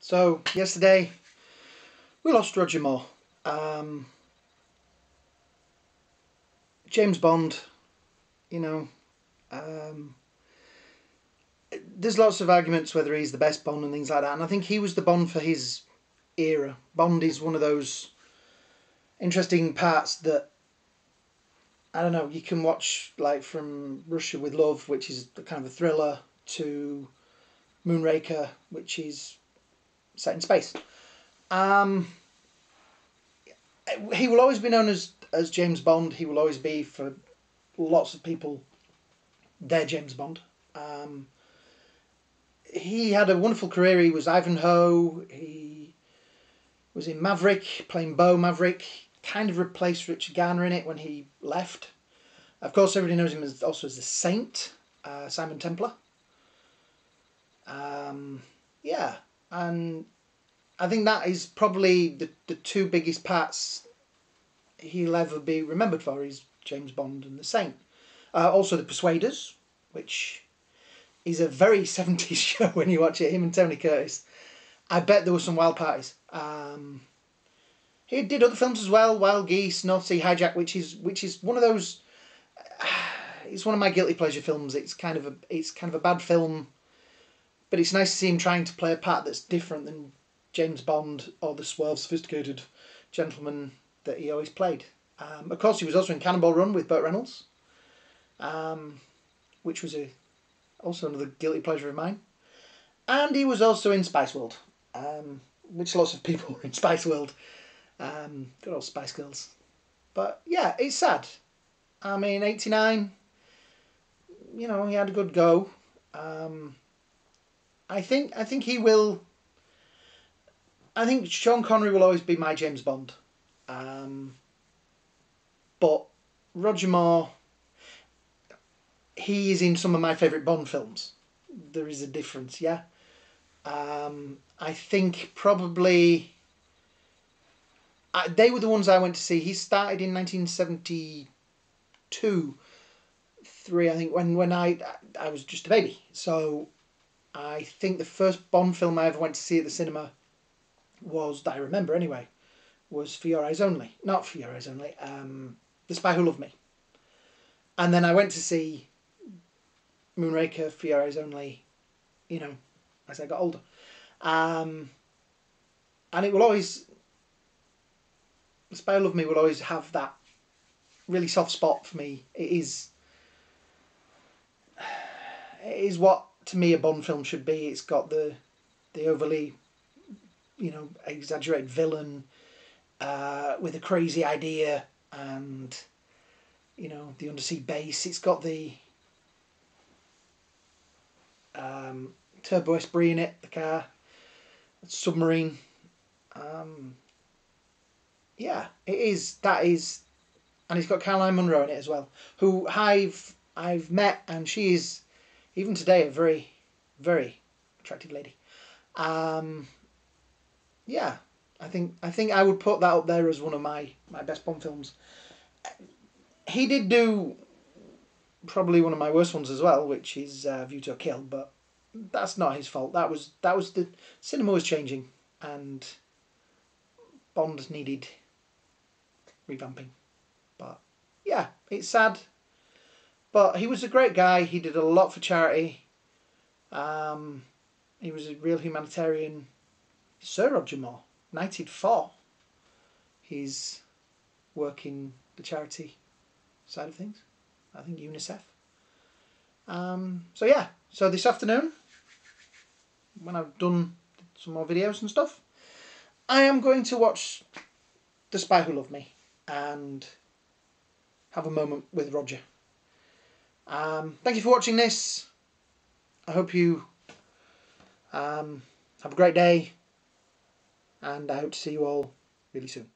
So yesterday we lost Roger Moore. James Bond, you know, um, there's lots of arguments whether he's the best Bond and things like that, and I think he was the Bond for his era. Bond is one of those interesting parts that, I don't know, you can watch, like from Russia with Love, which is kind of a thriller, to Moonraker, which is set in space. Um, he will always be known as James Bond. He will always be, for lots of people, their James Bond. He had a wonderful career. He was Ivanhoe. He was in Maverick, playing Beau Maverick. Kind of replaced Richard Garner in it when he left. Of course, everybody knows him also as the Saint, Simon Templar. Yeah, and I think that is probably the two biggest parts he'll ever be remembered for, is James Bond and the Saint. Also The Persuaders, which is a very 70s show when you watch it, him and Tony Curtis. I bet there were some wild parties. He did other films as well, Wild Geese, North Sea Hijack, which is one of those. It's one of my guilty pleasure films. It's kind of a bad film, but it's nice to see him trying to play a part that's different than James Bond or the suave, sophisticated gentleman that he always played. Of course, he was also in Cannonball Run with Burt Reynolds, which was also another guilty pleasure of mine. And he was also in Spice World, which lots of people were in Spice World. Good old Spice Girls. But yeah, it's sad. I mean, 89, he had a good go. I think he will. I think Sean Connery will always be my James Bond. But Roger Moore, he is in some of my favourite Bond films. There is a difference, yeah. I think probably they were the ones I went to see. He started in 1972, 3, I think, when I was just a baby. So I think the first Bond film I ever went to see at the cinema was, that I remember anyway, was For Your Eyes Only. Not For Your Eyes Only, The Spy Who Loved Me. And then I went to see Moonraker, For Your Eyes Only, as I got older. And it will always, The Spy Who Loved Me will always have that really soft spot for me. It is what, to me, a Bond film should be. It's got the overly, exaggerated villain with a crazy idea, and the undersea base. It's got the Turbo Esprit in it, the car, submarine. Yeah, it is. That is, and it's got Caroline Munro in it as well, who I've met, and she is, even today, a very, very attractive lady. Yeah, I think I would put that up there as one of my best Bond films. He did do probably one of my worst ones as well, which is View to a Kill, but that's not his fault. That was the cinema was changing, and Bond needed revamping. But yeah, it's sad. But he was a great guy. He did a lot for charity. He was a real humanitarian. Sir Roger Moore, knighted for his work in the charity side of things. I think UNICEF. So yeah, so this afternoon, when I've done some more videos and stuff, I am going to watch The Spy Who Loved Me and have a moment with Roger. Thank you for watching this. I hope you have a great day, and I hope to see you all really soon.